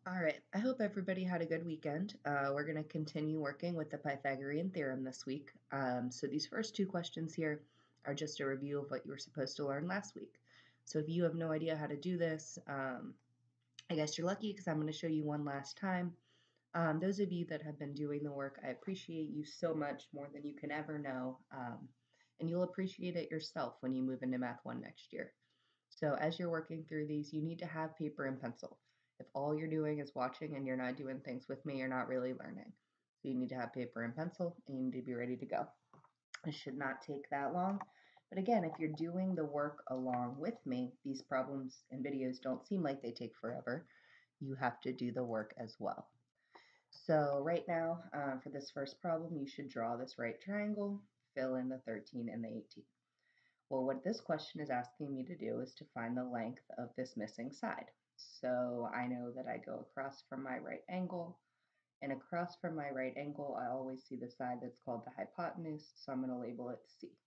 All right, I hope everybody had a good weekend. We're going to continue working with the Pythagorean theorem this week. So these first two questions here are just a review of what you were supposed to learn last week. So if you have no idea how to do this, I guess you're lucky because I'm going to show you one last time. Those of you that have been doing the work, I appreciate you so much, more than you can ever know. And you'll appreciate it yourself when you move into Math 1 next year. So as you're working through these, you need to have paper and pencil. If all you're doing is watching and you're not doing things with me, you're not really learning. So you need to have paper and pencil and you need to be ready to go. It should not take that long. But again, if you're doing the work along with me, these problems and videos don't seem like they take forever. You have to do the work as well. So right now, for this first problem, you should draw this right triangle, fill in the 13 and the 18. Well, what this question is asking me to do is to find the length of this missing side. So I know that I go across from my right angle, and across from my right angle, I always see the side that's called the hypotenuse, so I'm going to label it C.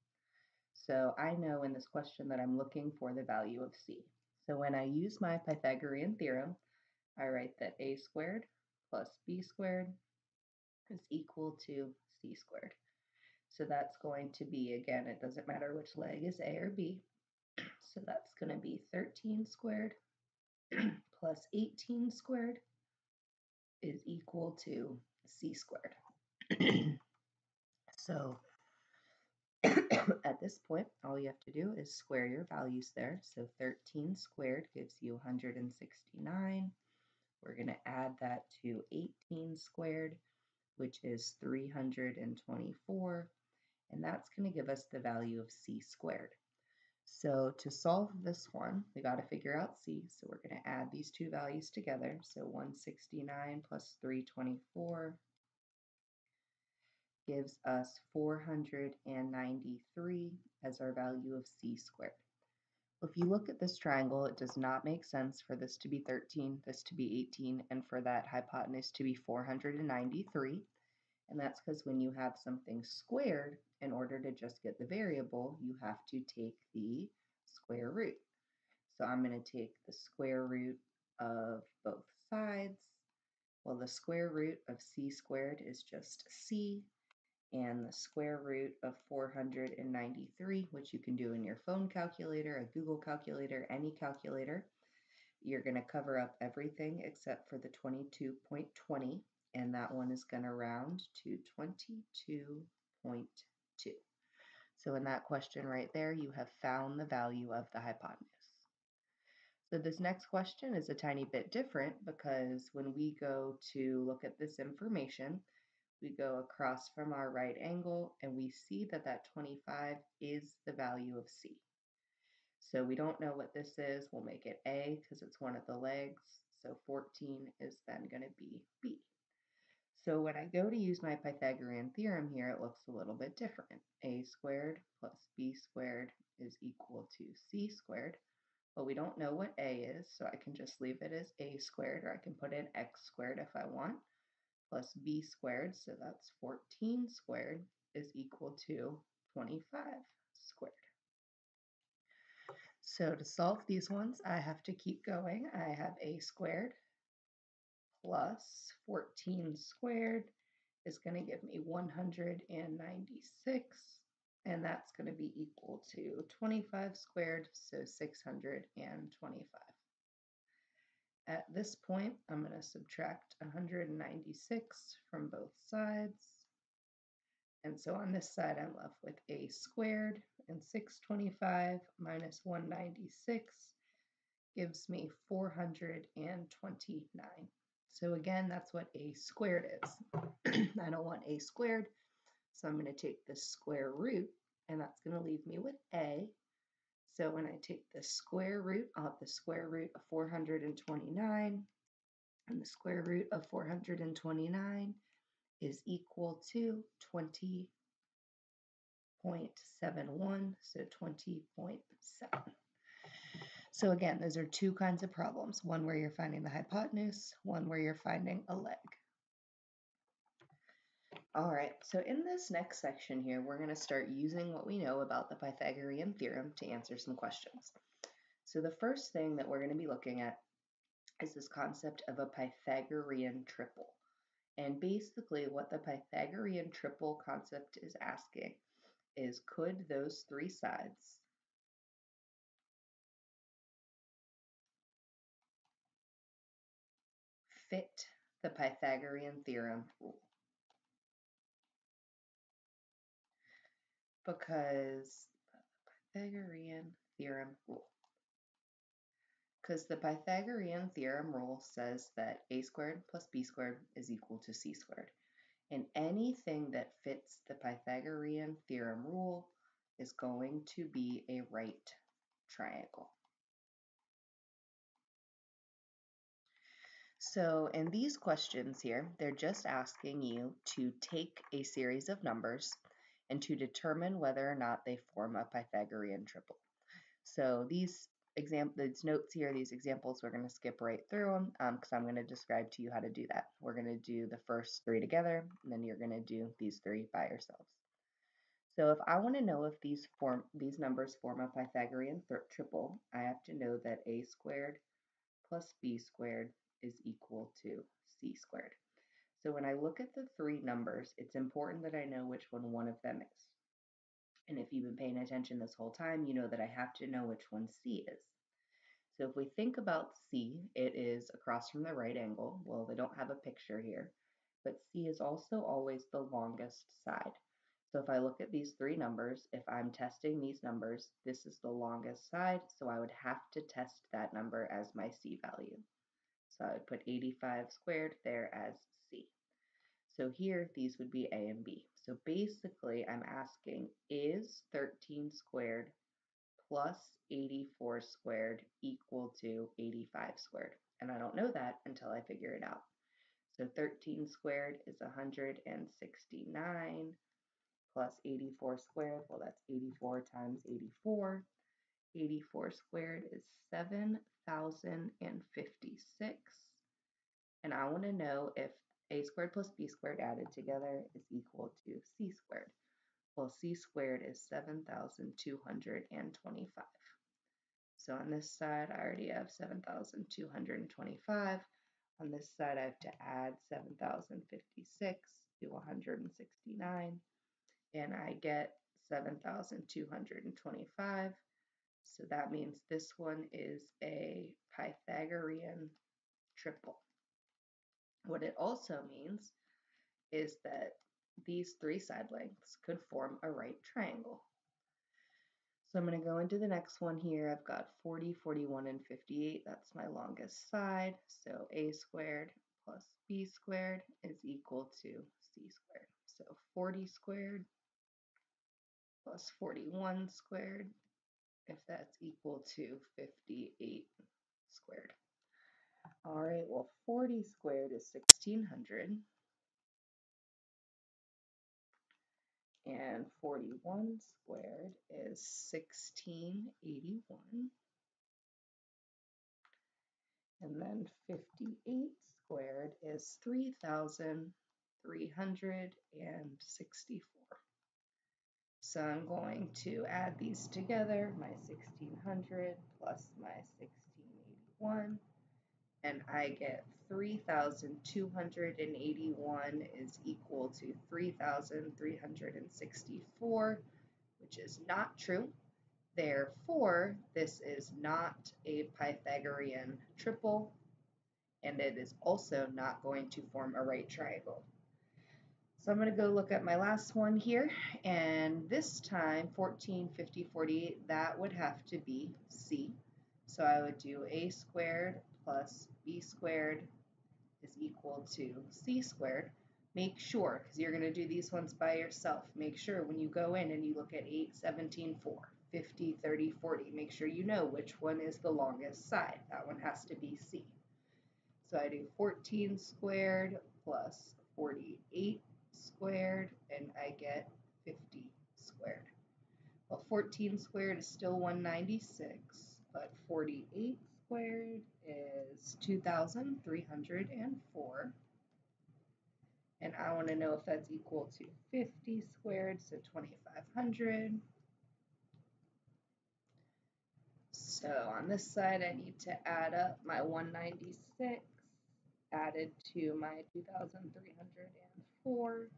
So I know in this question that I'm looking for the value of C. So when I use my Pythagorean theorem, I write that a squared plus b squared is equal to c squared. So that's going to be, again, it doesn't matter which leg is A or B. So that's going to be 13 squared plus 18 squared is equal to c squared. So at this point, all you have to do is square your values there. So 13 squared gives you 169. We're going to add that to 18 squared, which is 324. And that's going to give us the value of c squared. So to solve this one, we got to figure out c. So we're going to add these two values together. So 169 plus 324 gives us 493 as our value of c squared. If you look at this triangle, it does not make sense for this to be 13, this to be 18, and for that hypotenuse to be 493. And that's because when you have something squared, in order to just get the variable, you have to take the square root. So I'm going to take the square root of both sides. Well, the square root of c squared is just c, and the square root of 493, which you can do in your phone calculator, a Google calculator, any calculator. You're going to cover up everything except for the 22.20, and that one is going to round to 22.2. So in that question right there, you have found the value of the hypotenuse. So this next question is a tiny bit different because when we go to look at this information, we go across from our right angle and we see that that 25 is the value of C. So we don't know what this is. We'll make it A because it's one of the legs. So 14 is then going to be B. So when I go to use my Pythagorean theorem here, it looks a little bit different. A squared plus B squared is equal to C squared. But we don't know what A is, so I can just leave it as A squared, or I can put in X squared if I want, plus B squared, so that's 14 squared is equal to 25 squared. So to solve these ones, I have to keep going. I have A squared plus 14 squared is going to give me 196, and that's going to be equal to 25 squared, so 625. At this point, I'm going to subtract 196 from both sides. And so on this side, I'm left with a squared, and 625 minus 196 gives me 429. So again, that's what a squared is. I don't want a squared, so I'm going to take the square root, and that's going to leave me with a. So when I take the square root, I'll have the square root of 429, and the square root of 429 is equal to 20.71, so 20.7. So again, those are two kinds of problems, one where you're finding the hypotenuse, one where you're finding a leg. All right, so in this next section here, we're going to start using what we know about the Pythagorean theorem to answer some questions. So the first thing that we're going to be looking at is this concept of a Pythagorean triple. And basically what the Pythagorean triple concept is asking is, could those three sides fit the Pythagorean theorem rule? Because Pythagorean theorem rule. Because the Pythagorean theorem rule says that a squared plus b squared is equal to c squared. And anything that fits the Pythagorean theorem rule is going to be a right triangle. So in these questions here, they're just asking you to take a series of numbers and to determine whether or not they form a Pythagorean triple. So these notes here, these examples, we're going to skip right through them because I'm going to describe to you how to do that. We're going to do the first three together, and then you're going to do these three by yourselves. So if I want to know if these numbers form a Pythagorean triple, I have to know that a squared plus b squared is equal to c squared. So when I look at the three numbers, it's important that I know which one of them is. And if you've been paying attention this whole time, you know that I have to know which one c is. So if we think about c, it is across from the right angle. Well, they don't have a picture here, but c is also always the longest side. So if I look at these three numbers, if I'm testing these numbers, this is the longest side, so I would have to test that number as my c value. So I would put 85 squared there as c. So here, these would be a and b. So basically, I'm asking, is 13 squared plus 84 squared equal to 85 squared? And I don't know that until I figure it out. So 13 squared is 169 plus 84 squared, well, that's 84 times 84. 84 squared is 7,056. And I want to know if a squared plus b squared added together is equal to c squared. Well, c squared is 7,225. So on this side, I already have 7,225. On this side, I have to add 7,056 to 169. And I get 7,225. So that means this one is a Pythagorean triple. What it also means is that these three side lengths could form a right triangle. So I'm going to go into the next one here. I've got 40, 41, and 58. That's my longest side. So a squared plus b squared is equal to c squared. So 40 squared plus 41 squared, if that's equal to 58 squared. All right, well, 40 squared is 1,600. And 41 squared is 1,681. And then 58 squared is 3,364. So I'm going to add these together, my 1,600 plus my 1,681, and I get 3,281 is equal to 3,364, which is not true. Therefore, this is not a Pythagorean triple, and it is also not going to form a right triangle. So I'm going to go look at my last one here, and this time 14, 50, 48, that would have to be C. So I would do a squared plus b squared is equal to c squared. Make sure, because you're going to do these ones by yourself, make sure when you go in and you look at 8, 17, 4, 50, 30, 40, make sure you know which one is the longest side. That one has to be C. So I do 14 squared plus 48 squared, and I get 50 squared. Well, 14 squared is still 196, but 48 squared is 2,304. And I want to know if that's equal to 50 squared, so 2,500. So on this side, I need to add up my 196 added to my 2,304,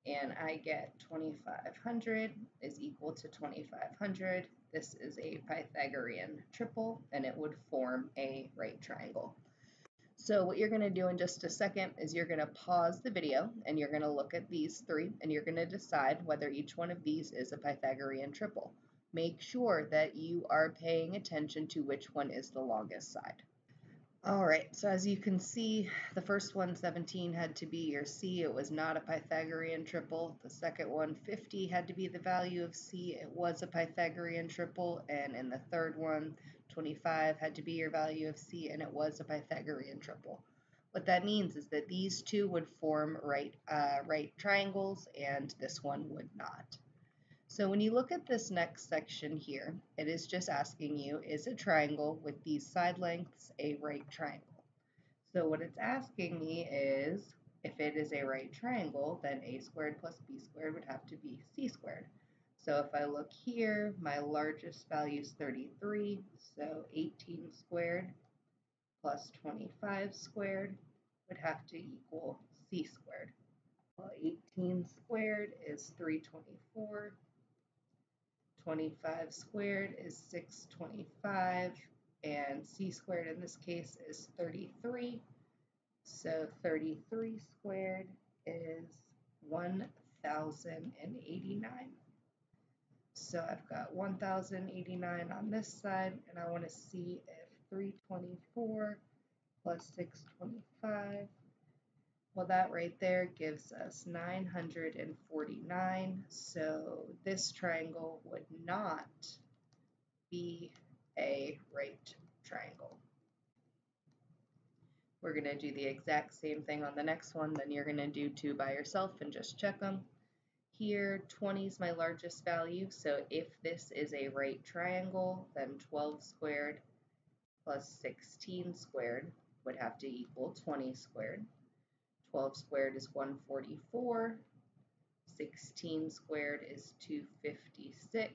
and I get 2,500 is equal to 2,500. This is a Pythagorean triple, and it would form a right triangle. So what you're going to do in just a second is you're going to pause the video, and you're going to look at these three, and you're going to decide whether each one of these is a Pythagorean triple. Make sure that you are paying attention to which one is the longest side. All right, so as you can see, the first one, 17, had to be your C. It was not a Pythagorean triple. The second one, 50, had to be the value of C. It was a Pythagorean triple. And in the third one, 25, had to be your value of C, and it was a Pythagorean triple. What that means is that these two would form right triangles, and this one would not. So when you look at this next section here, it is just asking you, is a triangle with these side lengths a right triangle? So what it's asking me is, if it is a right triangle, then a squared plus b squared would have to be c squared. So if I look here, my largest value is 33, so 18 squared plus 25 squared would have to equal c squared. Well, 18 squared is 324. 25 squared is 625, and c squared in this case is 33. So 33 squared is 1,089. So I've got 1,089 on this side, and I want to see if 324 plus 625, well, that right there gives us 949. So this triangle would not be a right triangle. We're going to do the exact same thing on the next one. Then you're going to do two by yourself and just check them. Here, 20 is my largest value. So if this is a right triangle, then 12 squared plus 16 squared would have to equal 20 squared. 12 squared is 144, 16 squared is 256,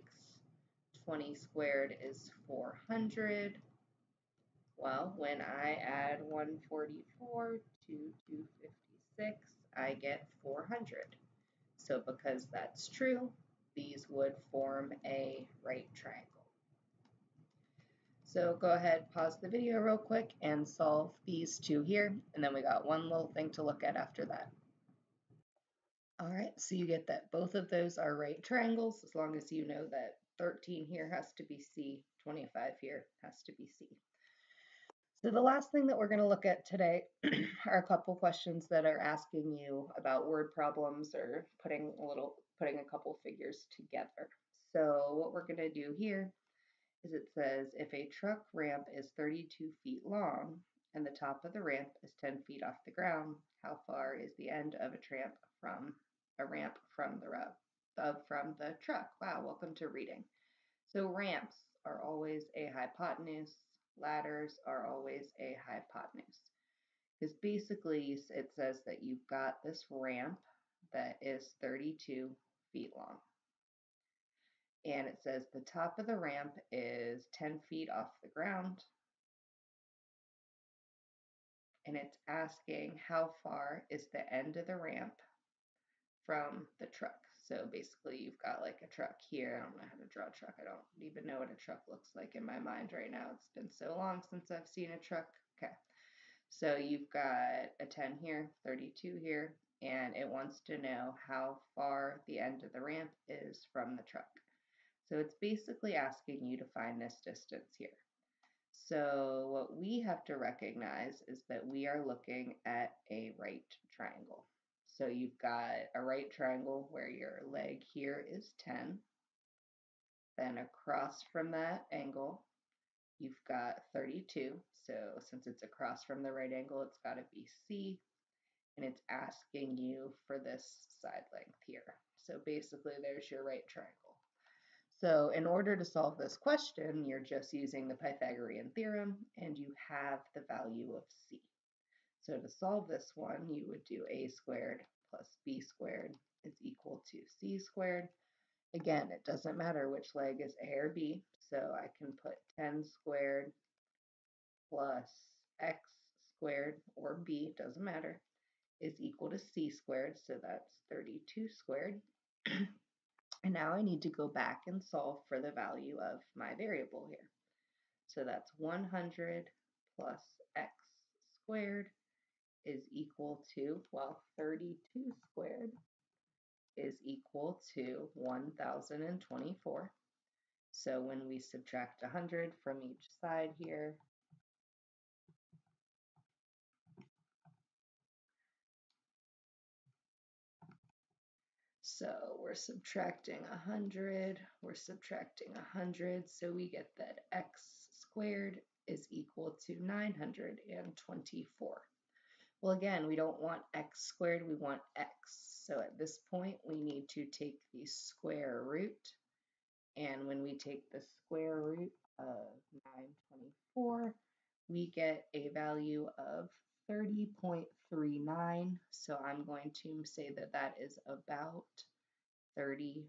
20 squared is 400. Well, when I add 144 to 256, I get 400. So because that's true, these would form a right triangle. So go ahead, pause the video real quick and solve these two here, and then we got one little thing to look at after that. All right, so you get that both of those are right triangles, as long as you know that 13 here has to be C, 25 here has to be C. So the last thing that we're going to look at today are a couple questions that are asking you about word problems or putting a couple figures together. So what we're going to do here is it says if a truck ramp is 32 feet long and the top of the ramp is 10 feet off the ground, how far is the end of a ramp from the truck? Wow, welcome to reading. So ramps are always a hypotenuse, ladders are always a hypotenuse. Because basically it says that you've got this ramp that is 32 feet long. And it says the top of the ramp is 10 feet off the ground. And it's asking how far is the end of the ramp from the truck. So basically you've got like a truck here. I don't know how to draw a truck. I don't even know what a truck looks like in my mind right now. It's been so long since I've seen a truck. Okay. So you've got a 10 here, 32 here, and it wants to know how far the end of the ramp is from the truck. So it's basically asking you to find this distance here. So what we have to recognize is that we are looking at a right triangle. So you've got a right triangle where your leg here is 10. Then across from that angle, you've got 32. So since it's across from the right angle, it's got to be C. And it's asking you for this side length here. So basically there's your right triangle. So in order to solve this question, you're just using the Pythagorean theorem and you have the value of C. So to solve this one, you would do a squared plus b squared is equal to c squared. Again, it doesn't matter which leg is a or b, So I can put 10 squared plus x squared, or b, doesn't matter, is equal to c squared, so that's 32 squared. And now I need to go back and solve for the value of my variable here. So that's 100 plus x squared is equal to, well, 32 squared is equal to 1024. So when we subtract 100 from each side here, so we're subtracting 100, so we get that x squared is equal to 924. Well, again, we don't want x squared, we want x. So at this point, we need to take the square root. And when we take the square root of 924, we get a value of 30.39. So I'm going to say that that is about 30.4.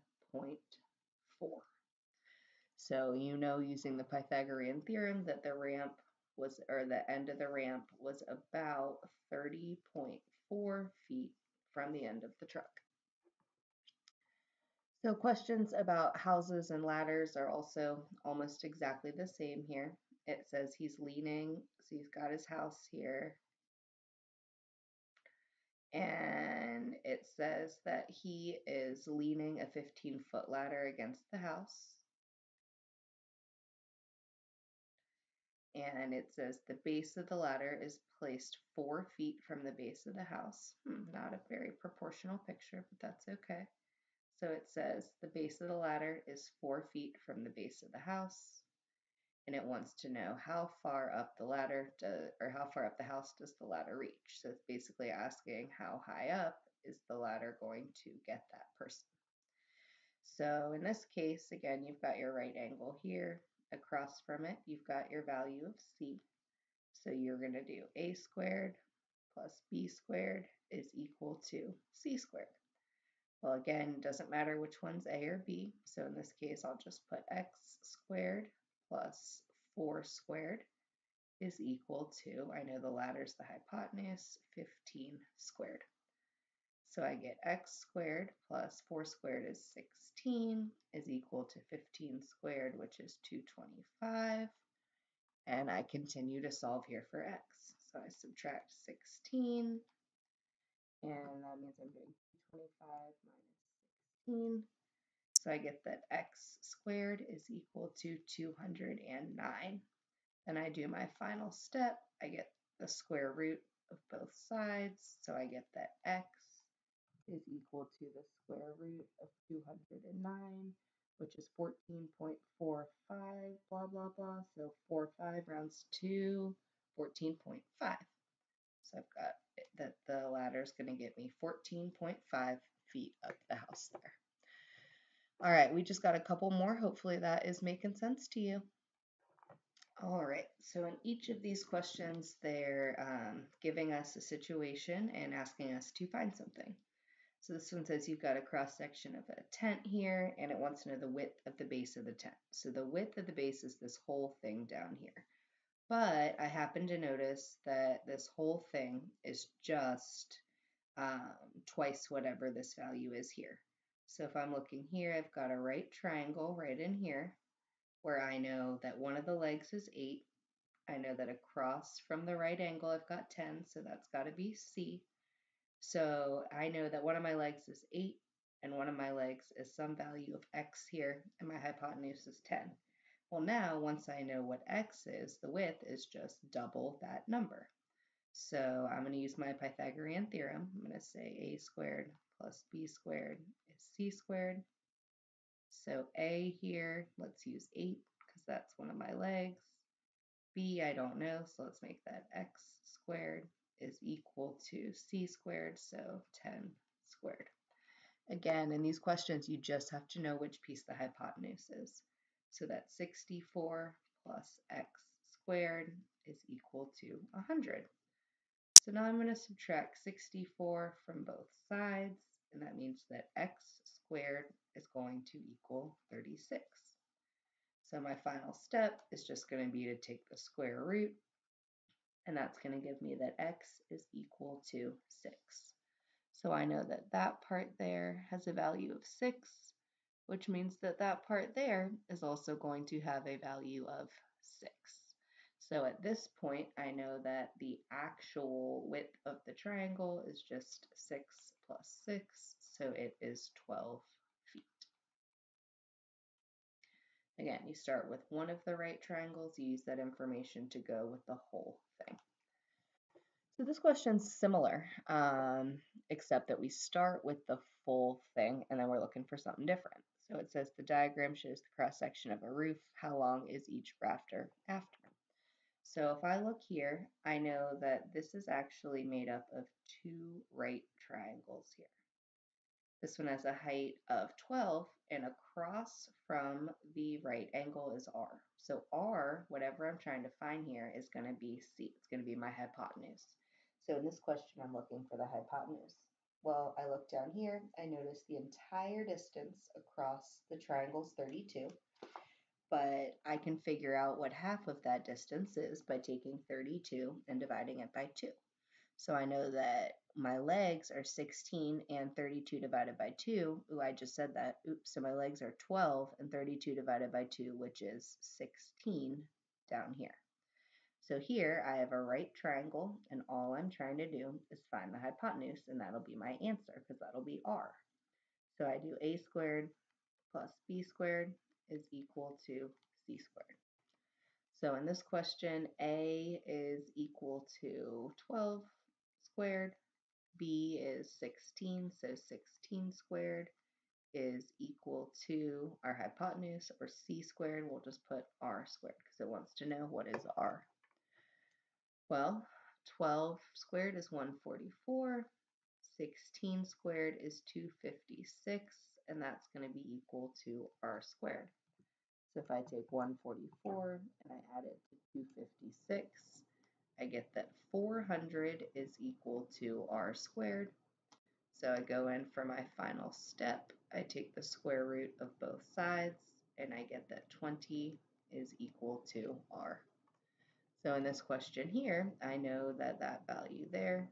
So you know, using the Pythagorean theorem, that the ramp was, or the end of the ramp was about 30.4 feet from the end of the truck. So questions about houses and ladders are also almost exactly the same here. It says he's leaning, so he's got his house here. And it says that he is leaning a 15-foot ladder against the house. And it says the base of the ladder is placed 4 feet from the base of the house. Not a very proportional picture, but that's okay. So it says the base of the ladder is 4 feet from the base of the house, and it wants to know how far up the ladder or how far up the house does the ladder reach. So it's basically asking how high up is the ladder going to get that person. So in this case, again, you've got your right angle here. Across from it, you've got your value of c. So you're going to do a squared plus b squared is equal to c squared. Well, again, it doesn't matter which one's a or b. So in this case, I'll just put x squared plus 4 squared is equal to, I know the ladder's the hypotenuse, 15 squared. So I get x squared plus 4 squared is 16 is equal to 15 squared, which is 225. And I continue to solve here for x. So I subtract 16, and that means I'm doing 225 minus 16. So I get that x squared is equal to 209. Then I do my final step. I get the square root of both sides. So I get that x is equal to the square root of 209, which is 14.45, blah, blah, blah. So 45 rounds to 14.5. So I've got that the ladder is going to get me 14.5 feet up the house there. All right, we just got a couple more. Hopefully that is making sense to you. All right, so in each of these questions, they're giving us a situation and asking us to find something. So this one says you've got a cross section of a tent here, and it wants to know the width of the base of the tent. So the width of the base is this whole thing down here. But I happen to notice that this whole thing is just twice whatever this value is here. So if I'm looking here, I've got a right triangle right in here where I know that one of the legs is 8. I know that across from the right angle, I've got 10, so that's got to be C. So I know that one of my legs is 8, and one of my legs is some value of x here, and my hypotenuse is 10. Well, now, once I know what x is, the width is just double that number. So I'm going to use my Pythagorean theorem. I'm going to say a squared plus b squared is c squared. So a here, let's use 8 because that's one of my legs. B, I don't know, so let's make that x squared is equal to c squared, so 10 squared. Again, in these questions, you just have to know which piece the hypotenuse is. So that's 64 plus x squared is equal to 100. So now I'm going to subtract 64 from both sides, and that means that x squared is going to equal 36. So my final step is just going to be to take the square root, and that's going to give me that x is equal to 6. So I know that that part there has a value of 6, which means that that part there is also going to have a value of 6. So at this point, I know that the actual width of the triangle is just 6 plus 6, so it is 12 feet. Again, you start with one of the right triangles, you use that information to go with the whole thing. So this question's similar, except that we start with the full thing and then we're looking for something different. So it says the diagram shows the cross-section of a roof. How long is each rafter after? So if I look here, I know that this is actually made up of two right triangles here. This one has a height of 12, and across from the right angle is R. So R, whatever I'm trying to find here, is going to be C. It's going to be my hypotenuse. So in this question, I'm looking for the hypotenuse. Well, I look down here, I notice the entire distance across the triangle is 32, but I can figure out what half of that distance is by taking 32 and dividing it by 2. So I know that my legs are 16 and 32 divided by 2. Ooh, I just said that. Oops, so my legs are 12 and 32 divided by 2, which is 16 down here. So here I have a right triangle, and all I'm trying to do is find the hypotenuse, and that'll be my answer, because that'll be R. So I do a squared plus b squared is equal to c squared. So in this question, a is equal to 12 squared, b is 16, so 16 squared is equal to our hypotenuse, or c squared, we'll just put r squared because it wants to know what is r. Well, 12 squared is 144, 16 squared is 256, and that's going to be equal to r squared. So if I take 144 and I add it to 256, I get that 400 is equal to r squared. So I go in for my final step. I take the square root of both sides, and I get that 20 is equal to r. So in this question here, I know that that value there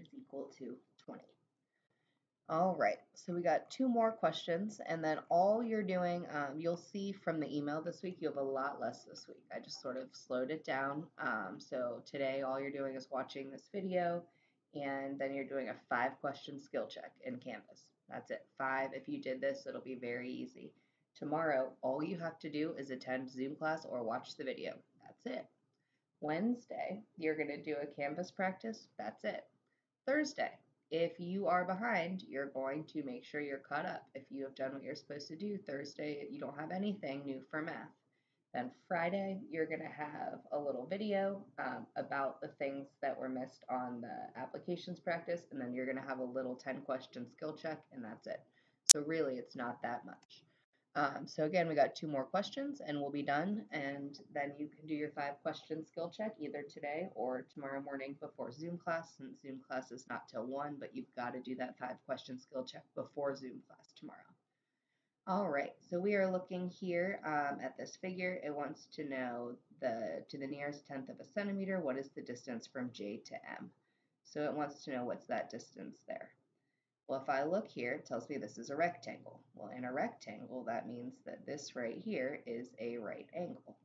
is equal to 20. All right, so we got two more questions, and then all you're doing, you'll see from the email this week, you have a lot less this week. I just sort of slowed it down. So today, all you're doing is watching this video, and then you're doing a 5-question skill check in Canvas. That's it, 5. If you did this, it'll be very easy. Tomorrow, all you have to do is attend Zoom class or watch the video. That's it. Wednesday, you're going to do a Canvas practice. That's it. Thursday, if you are behind, you're going to make sure you're caught up. If you have done what you're supposed to do Thursday, you don't have anything new for math. Then Friday, you're going to have a little video about the things that were missed on the applications practice, and then you're going to have a little 10-question skill check, and that's it. So really, it's not that much. So again, we got 2 more questions and we'll be done, and then you can do your 5-question skill check either today or tomorrow morning before Zoom class, since Zoom class is not till 1, but you've got to do that 5-question skill check before Zoom class tomorrow. All right, so we are looking here at this figure. It wants to know to the nearest tenth of a centimeter, what is the distance from J to M? So it wants to know what's that distance there. Well, if I look here, it tells me this is a rectangle. Well, in a rectangle, that means that this right here is a right angle.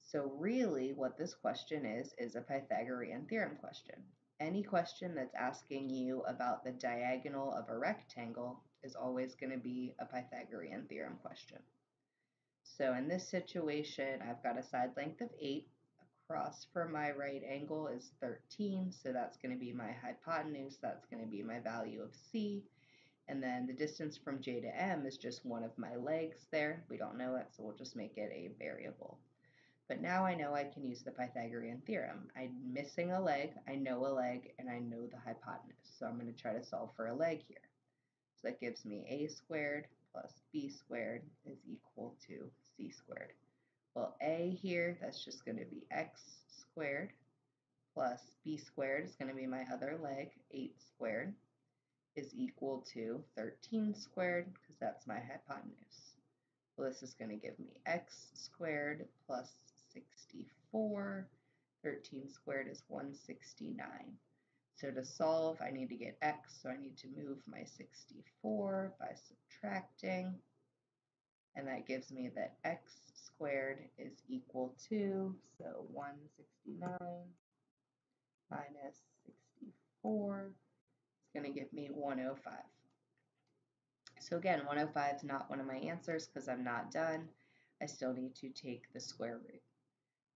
So really what this question is a Pythagorean theorem question. Any question that's asking you about the diagonal of a rectangle is always going to be a Pythagorean theorem question. So in this situation, I've got a side length of 8. Across from my right angle is 13, so that's going to be my hypotenuse. That's going to be my value of C. And then the distance from J to M is just one of my legs there. We don't know it, so we'll just make it a variable. But now I know I can use the Pythagorean theorem. I'm missing a leg, I know a leg, and I know the hypotenuse. So I'm going to try to solve for a leg here. So that gives me a squared plus b squared is equal to c squared. Well, a here, that's just going to be x squared plus b squared is going to be my other leg, 8 squared, is equal to 13 squared, because that's my hypotenuse. Well, this is going to give me x squared plus 64. 13 squared is 169. So to solve, I need to get x, so I need to move my 64 by subtracting. And that gives me that x squared is equal to, so 169 minus 64 is going to give me 105. So again, 105 is not one of my answers because I'm not done. I still need to take the square root.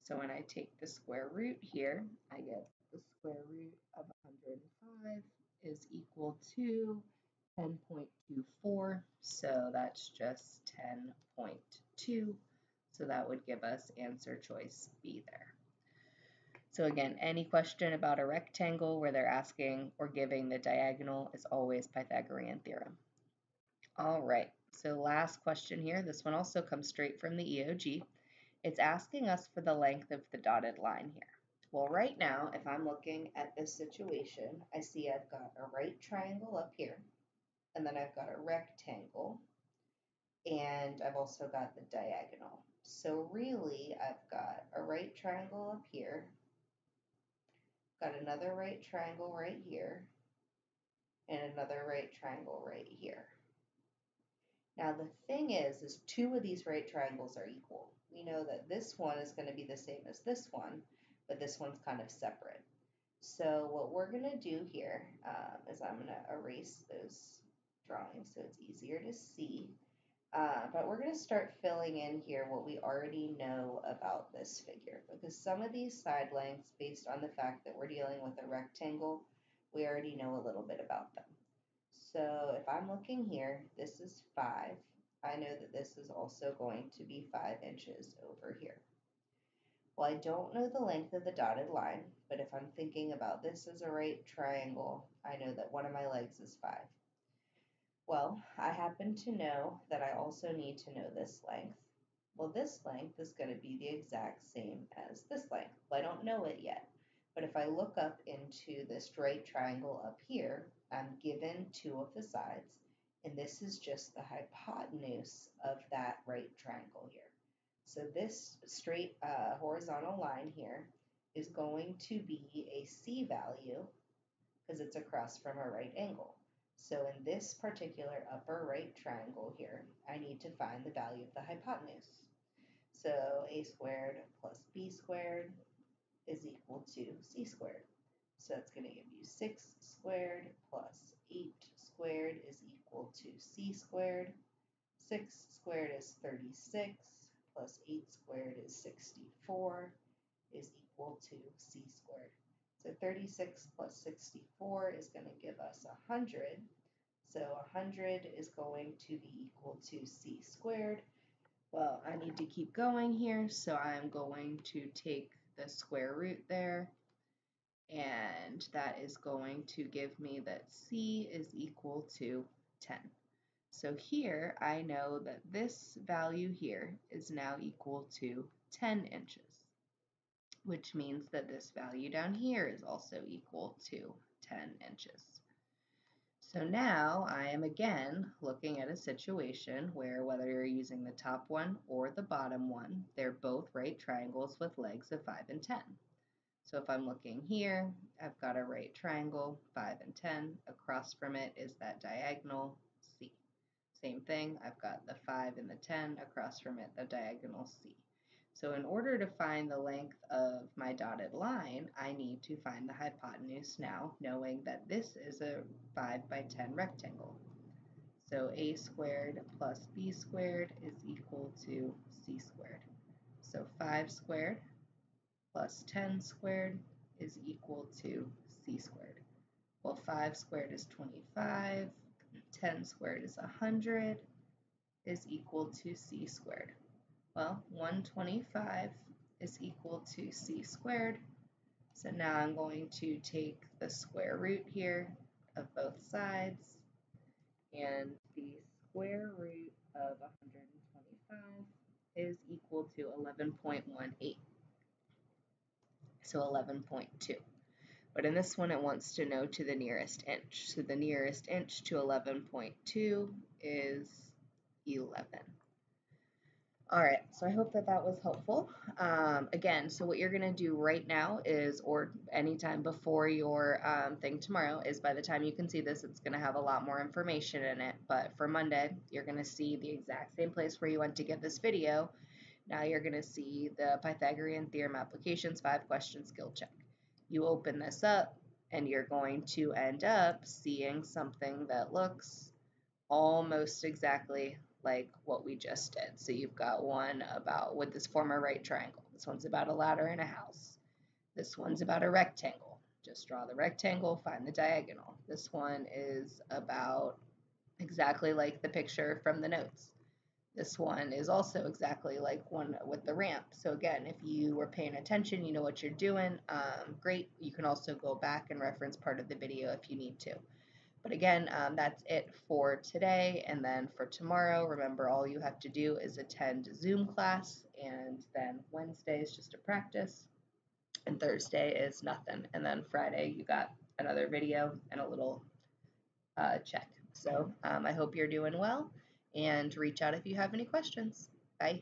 So when I take the square root here, I get the square root of 105 is equal to 10.24. So that's just 10.2. So that would give us answer choice B there. So again, any question about a rectangle where they're asking or giving the diagonal is always Pythagorean theorem. All right, so last question here. This one also comes straight from the EOG. It's asking us for the length of the dotted line here. Well, right now, if I'm looking at this situation, I see I've got a right triangle up here, and then I've got a rectangle, and I've also got the diagonal. So really, I've got a right triangle up here, got another right triangle right here, and another right triangle right here. Now the thing is two of these right triangles are equal. We know that this one is going to be the same as this one, but this one's kind of separate. So what we're going to do here is I'm going to erase those drawings so it's easier to see. But we're going to start filling in here what we already know about this figure, because some of these side lengths, based on the fact that we're dealing with a rectangle, we already know a little bit about them. So if I'm looking here, this is 5. I know that this is also going to be 5 inches over here. Well, I don't know the length of the dotted line, but if I'm thinking about this as a right triangle, I know that one of my legs is 5. Well, I happen to know that I also need to know this length. Well, this length is going to be the exact same as this length. Well, I don't know it yet, but if I look up into this right triangle up here, I'm given 2 of the sides, and this is just the hypotenuse of that right triangle here. So this straight horizontal line here is going to be a C value because it's across from a right angle. So in this particular upper right triangle here, I need to find the value of the hypotenuse. So a squared plus b squared is equal to c squared. So that's going to give you 6 squared plus 8 squared is equal to c squared. 6 squared is 36 plus 8 squared is 64 is equal to c squared. So 36 plus 64 is going to give us 100. So 100 is going to be equal to c squared. Well, I need to keep going here, so I'm going to take the square root there, and that is going to give me that c is equal to 10. So here I know that this value here is now equal to 10 inches, which means that this value down here is also equal to 10 inches. So now I am again looking at a situation where whether you're using the top one or the bottom one, they're both right triangles with legs of 5 and 10. So if I'm looking here, I've got a right triangle, 5 and 10. Across from it is that diagonal, C. Same thing, I've got the 5 and the 10. Across from it, the diagonal, C. So in order to find the length of my dotted line, I need to find the hypotenuse now, knowing that this is a 5 by 10 rectangle. So a squared plus b squared is equal to c squared. So 5 squared plus 10 squared is equal to c squared. Well, 5 squared is 25, 10 squared is 100, is equal to c squared. Well, 125 is equal to c squared. So now I'm going to take the square root here of both sides, and the square root of 125 is equal to 11.18. So 11.2. But in this one, it wants to know to the nearest inch. So the nearest inch to 11.2 is 11. All right, so I hope that that was helpful. Again, so what you're going to do right now is, or anytime before your thing tomorrow, is by the time you can see this, it's going to have a lot more information in it. But for Monday, you're going to see the exact same place where you went to get this video. Now you're going to see the Pythagorean Theorem Applications 5-question skill check. You open this up, and you're going to end up seeing something that looks almost exactly like what we just did. So you've got one about would this form a right triangle? This one's about a ladder and a house. This one's about a rectangle. Just draw the rectangle, find the diagonal. This one is about exactly like the picture from the notes. This one is also exactly like one with the ramp. So again, if you were paying attention, you know what you're doing. Great. You can also go back and reference part of the video if you need to. But again, that's it for today. And then for tomorrow, remember all you have to do is attend Zoom class. And then Wednesday is just a practice. And Thursday is nothing. And then Friday, you got another video and a little check. So I hope you're doing well. And reach out if you have any questions. Bye.